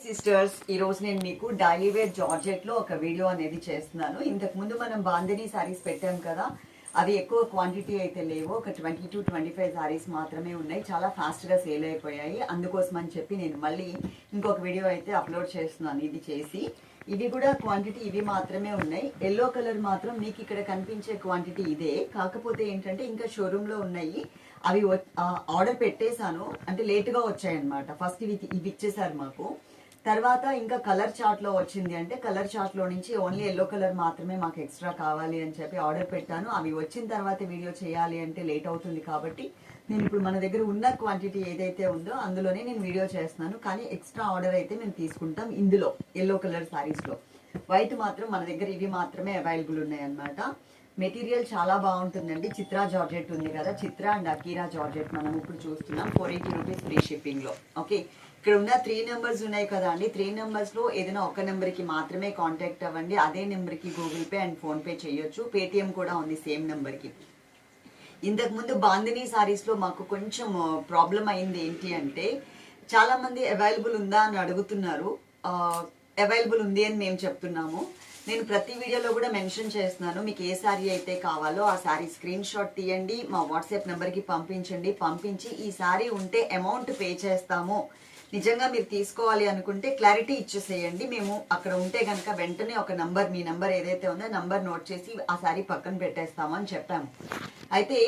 Sisters, ఈ రోజు నేను మీకు డైలీ వేర్ జార్జెట్ లో ఒక వీడియో అనేది చేస్తున్నాను. ఇంతకు ముందు మనం బాందినీ సారీస్ పెట్టాం కదా, అవి ఎక్కువ క్వాంటిటీ అయితే లేవు, ఒక 20 to 25 సారీస్ మాత్రమే ఉన్నాయి. చాలా ఫాస్ట్ గా సేల్ అయిపోయాయి. అందుకోసం అని చెప్పి నేను మళ్ళీ ఇంకొక వీడియో అయితే అప్లోడ్ చేస్తున్నాను. ఇది చేసి ఇవి కూడా క్వాంటిటీ ఇవి మాత్రమే ఉన్నాయి. ఎల్లో కలర్ మాత్రం మీకు ఇక్కడ కనిపించే క్వాంటిటీ ఇదే, కాకపోతే ఏంటంటే ఇంకా షోరూమ్ లో ఉన్నాయి. అవి ఆర్డర్ పెట్టేశాను, అంటే లేటుగా వచ్చాయన్నమాట. ఫస్ట్ ఇవి ఇచ్చేసారు మాకు. తర్వాత ఇంకా కలర్ చార్ట్ లో వచ్చింది, అంటే కలర్ చార్ట్ లో నుంచి ఓన్లీ ఎల్లో కలర్ మాత్రమే మాకు ఎక్స్ట్రా కావాలి అని చెప్పి ఆర్డర్ పెట్టాను. అవి వచ్చిన తర్వాత వీడియో చేయాలి అంటే లేట్ అవుతుంది, కాబట్టి నేను ఇప్పుడు మన దగ్గర ఉన్న క్వాంటిటీ ఏదైతే ఉందో అందులోనే నేను వీడియో చేస్తున్నాను. కానీ ఎక్స్ట్రా ఆర్డర్ అయితే మేము తీసుకుంటాం ఇందులో ఎల్లో కలర్ సారీస్ లో. వైట్ మాత్రం మన దగ్గర ఇవి మాత్రమే అవైలబుల్ ఉన్నాయి అన్నమాట. మెటీరియల్ చాలా బాగుంటుందండి. చిత్రా జార్జెట్ ఉంది కదా, చిత్రా అండ్ అకీరా జార్జెట్ మనం ఇప్పుడు చూస్తున్నాం. 480 రూపీస్ ఫ్రీ షిప్పింగ్ లో. ఓకే, ఇక్కడ ఉన్న 3 నెంబర్స్ ఉన్నాయి కదా అండి, 3 నెంబర్స్ లో ఏదైనా ఒక నెంబర్ కి మాత్రమే కాంటాక్ట్ అవ్వండి. అదే నెంబర్ కి Google pay and phone pay చేయొచ్చు. పేటిఎం కూడా ఉంది సేమ్ నెంబర్ కి. ఇంతకు ముందు బాందినీ సారీస్ లో మాకు కొంచెం ప్రాబ్లం అయింది. ఏంటి అంటే చాలా మంది అవైలబుల్ ఉందా అని అడుగుతున్నారు. అవైలబుల్ ఉంది అని మేము చెప్తున్నాము. నేను ప్రతి వీడియోలో కూడా మెన్షన్ చేస్తున్నాను, మీకు ఏ శారీ అయితే కావాలో ఆ శారీ స్క్రీన్ షాట్ తీయండి, మా వాట్సాప్ నెంబర్కి పంపించండి. పంపించి ఈ శారీ ఉంటే అమౌంట్ పే చేస్తాము, నిజంగా మీరు తీసుకోవాలి అనుకుంటే క్లారిటీ ఇచ్చేసేయండి. మేము అక్కడ ఉంటే కనుక వెంటనే ఒక నంబర్, మీ నంబర్ ఏదైతే ఉందో నంబర్ నోట్ చేసి ఆ శారీ పక్కన పెట్టేస్తాము అని చెప్పాము. అయితే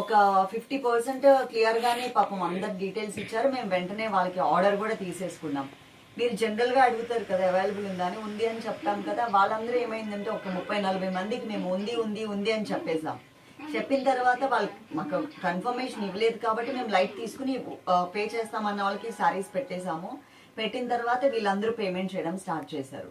ఒక 50% క్లియర్గానే పాపం అందరు డీటెయిల్స్ ఇచ్చారు. మేము వెంటనే వాళ్ళకి ఆర్డర్ కూడా తీసేసుకున్నాం. మీరు జనరల్ గా అడుగుతారు కదా అవైలబుల్ ఉందా అని, ఉంది అని చెప్తాం కదా. వాళ్ళందరూ ఏమైందంటే ఒక 30-40 మందికి మేము ఉంది ఉంది ఉంది అని చెప్పేసాం. చెప్పిన తర్వాత వాళ్ళు మాకు కన్ఫర్మేషన్ ఇవ్వలేదు, కాబట్టి మేము లైట్ తీసుకుని పే చేస్తామన్న వాళ్ళకి సారీస్ పెట్టేశాము. పెట్టిన తర్వాత వీళ్ళందరూ పేమెంట్ చేయడం స్టార్ట్ చేశారు.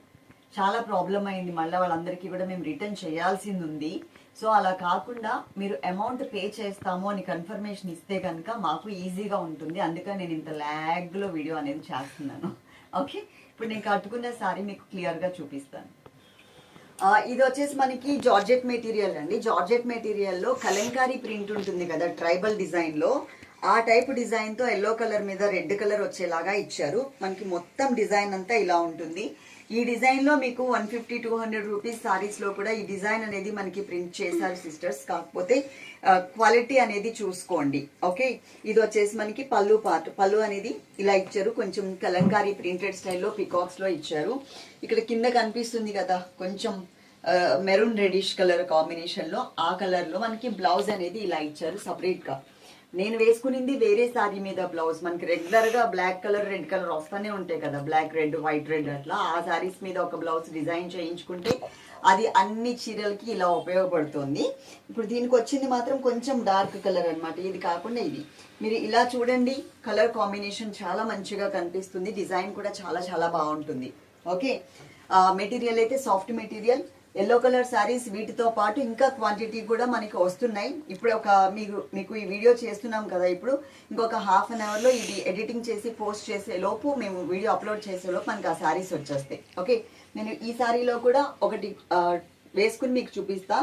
చాలా ప్రాబ్లం అయింది. మళ్ళీ వాళ్ళందరికీ కూడా మేము రిటర్న్ చేయాల్సింది ఉంది. సో అలా కాకుండా మీరు అమౌంట్ పే చేస్తాము అని కన్ఫర్మేషన్ ఇస్తే కనుక మాకు ఈజీగా ఉంటుంది. అందుకని నేను ఇంత ల్యాగ్లో వీడియో అనేది చేస్తున్నాను. ఓకే, ఇప్పుడు నేను కట్టుకున్న సారీ మీకు క్లియర్గా చూపిస్తాను. ఇది వచ్చేసి మనకి జార్జెట్ మెటీరియల్ అండి. జార్జెట్ మెటీరియల్లో కలంకారీ ప్రింట్ ఉంటుంది కదా ట్రైబల్ డిజైన్ లో, ఆ టైప్ డిజైన్ తో ఎల్లో కలర్ మీద రెడ్ కలర్ వచ్చేలాగా ఇచ్చారు. మనకి మొత్తం డిజైన్ అంతా ఇలా ఉంటుంది. ఈ డిజైన్ లో మీకు 150-200 రూపీస్ సారీస్ లో కూడా ఈ డిజైన్ అనేది మనకి ప్రింట్ చేశారు సిస్టర్స్. కాకపోతే క్వాలిటీ అనేది చూసుకోండి. ఓకే, ఇది వచ్చేసి మనకి పళ్ళు పార్ట్. పళ్ళు అనేది ఇలా ఇచ్చారు, కొంచెం కలంకారీ ప్రింటెడ్ స్టైల్లో పికాక్స్ లో ఇచ్చారు. ఇక్కడ కింద కనిపిస్తుంది కదా కొంచెం మెరూన్ రెడిష్ కలర్ కాంబినేషన్ లో, ఆ కలర్ లో మనకి బ్లౌజ్ అనేది ఇలా ఇచ్చారు సపరేట్ గా. నేను వేసుకునింది వేరే సారీ మీద బ్లౌజ్. మనకి రెగ్యులర్ గా బ్లాక్ కలర్ రెడ్ కలర్ వస్తూనే ఉంటాయి కదా, బ్లాక్ రెడ్ వైట్ రెడ్ అట్లా. ఆ సారీస్ మీద ఒక బ్లౌజ్ డిజైన్ చేయించుకుంటే అది అన్ని చీరలకి ఇలా ఉపయోగపడుతుంది. ఇప్పుడు దీనికి వచ్చింది మాత్రం కొంచెం డార్క్ కలర్ అనమాట. ఇది కాకుండా ఇది మీరు ఇలా చూడండి, కలర్ కాంబినేషన్ చాలా మంచిగా కనిపిస్తుంది. డిజైన్ కూడా చాలా చాలా బాగుంటుంది. ఓకే, మెటీరియల్ అయితే soft material, yellow colour saris. వీటితో పాటు ఇంకా క్వాంటిటీ కూడా మనకి వస్తున్నాయి. ఇప్పుడు మీకు ఈ వీడియో చేస్తున్నాం కదా, ఇప్పుడు ఇంకొక హాఫ్ అన్ అవర్లో ఇది ఎడిటింగ్ చేసి పోస్ట్ చేసే లోపు, మేము వీడియో అప్లోడ్ చేసే లోపు మనకి ఆ శారీస్ వచ్చేస్తాయి. ఓకే, నేను ఈ శారీలో కూడా ఒకటి వేసుకుని మీకు చూపిస్తా.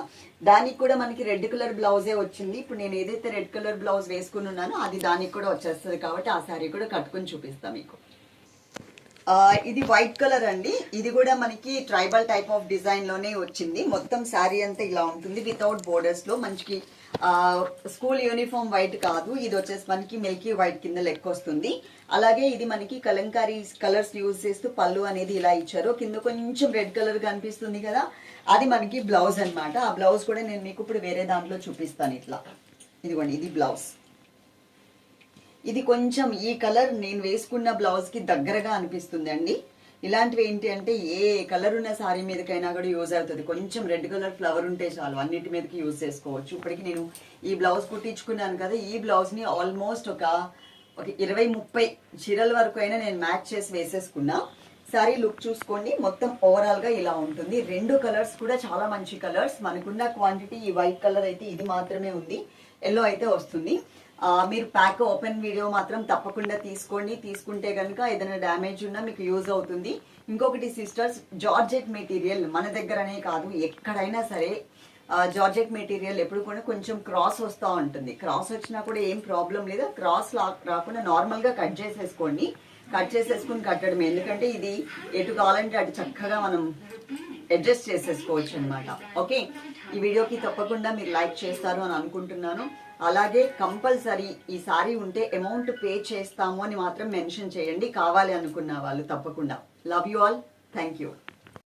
దానికి కూడా మనకి రెడ్ కలర్ బ్లౌజే వచ్చింది. ఇప్పుడు నేను ఏదైతే రెడ్ కలర్ బ్లౌజ్ వేసుకుని ఉన్నానో అది దానికి కూడా వచ్చేస్తుంది, కాబట్టి ఆ శారీ కూడా కట్టుకుని చూపిస్తా మీకు. ఇది వైట్ కలర్ అండి. ఇది కూడా మనకి ట్రైబల్ టైప్ ఆఫ్ డిజైన్ లోనే వచ్చింది. మొత్తం శారీ అంతా ఇలా ఉంటుంది వితౌట్ బోర్డర్స్ లో. మంచి స్కూల్ యూనిఫామ్ వైట్ కాదు, ఇది వచ్చేసి మనకి మిల్కీ వైట్ కింద లెక్క వస్తుంది. అలాగే ఇది మనకి కలంకారీ కలర్స్ యూజ్ చేస్తూ పళ్ళు అనేది ఇలా ఇచ్చారు. కింద కొంచెం రెడ్ కలర్ కనిపిస్తుంది కదా, అది మనకి బ్లౌజ్ అనమాట. ఆ బ్లౌజ్ కూడా నేను మీకు ఇప్పుడు వేరే దాంట్లో చూపిస్తాను. ఇట్లా ఇదిగోండి, ఇది బ్లౌజ్. ఇది కొంచెం ఈ కలర్ నేను వేసుకున్న బ్లౌజ్ కి దగ్గరగా అనిపిస్తుంది అండి. ఇలాంటివి ఏంటి అంటే ఏ కలర్ ఉన్న సారీ మీదకైనా కూడా యూజ్ అవుతుంది. కొంచెం రెడ్ కలర్ ఫ్లవర్ ఉంటే చాలు, అన్నిటి మీదకి యూజ్ చేసుకోవచ్చు. ఇప్పటికి నేను ఈ బ్లౌజ్ కుట్టించుకున్నాను కదా, ఈ బ్లౌజ్ ని ఆల్మోస్ట్ ఒక 20-30 చీరల వరకు అయినా నేను మ్యాచ్ చేసి వేసేసుకున్నా. సారీ లుక్ చూసుకోండి, మొత్తం ఓవరాల్ గా ఇలా ఉంటుంది. 2 కలర్స్ కూడా చాలా మంచి కలర్స్. మనకున్న క్వాంటిటీ ఈ వైట్ కలర్ అయితే ఇది మాత్రమే ఉంది, ఎల్లో అయితే వస్తుంది. మీరు ప్యాక్ ఓపెన్ వీడియో మాత్రం తప్పకుండా తీసుకోండి. తీసుకుంటే కనుక ఏదైనా డ్యామేజ్ ఉన్నా మీకు యూజ్ అవుతుంది. ఇంకొకటి సిస్టర్స్, జార్జెట్ మెటీరియల్ మన దగ్గరనే కాదు ఎక్కడైనా సరే జార్జెట్ మెటీరియల్ ఎప్పుడు కూడా కొంచెం క్రాస్ వస్తూ ఉంటుంది. క్రాస్ వచ్చినా కూడా ఏం ప్రాబ్లం లేదు, క్రాస్ రాకుండా నార్మల్గా కట్ చేసేసుకోండి. కట్ చేసేసుకుని కట్టడం, ఎందుకంటే ఇది ఎటు కావాలంటే అటు చక్కగా మనం అడ్జస్ట్ చేసేసుకోవచ్చు అనమాట. ఓకే, ఈ వీడియోకి తప్పకుండా మీరు లైక్ చేస్తారు అని అనుకుంటున్నాను. అలాగే కంపల్సరీ ఈ సారీ ఉంటే అమౌంట్ పే చేస్తాము అని మాత్రం మెన్షన్ చేయండి, కావాలి అనుకున్న వాళ్ళు తప్పకుండా. Love you all, thank you.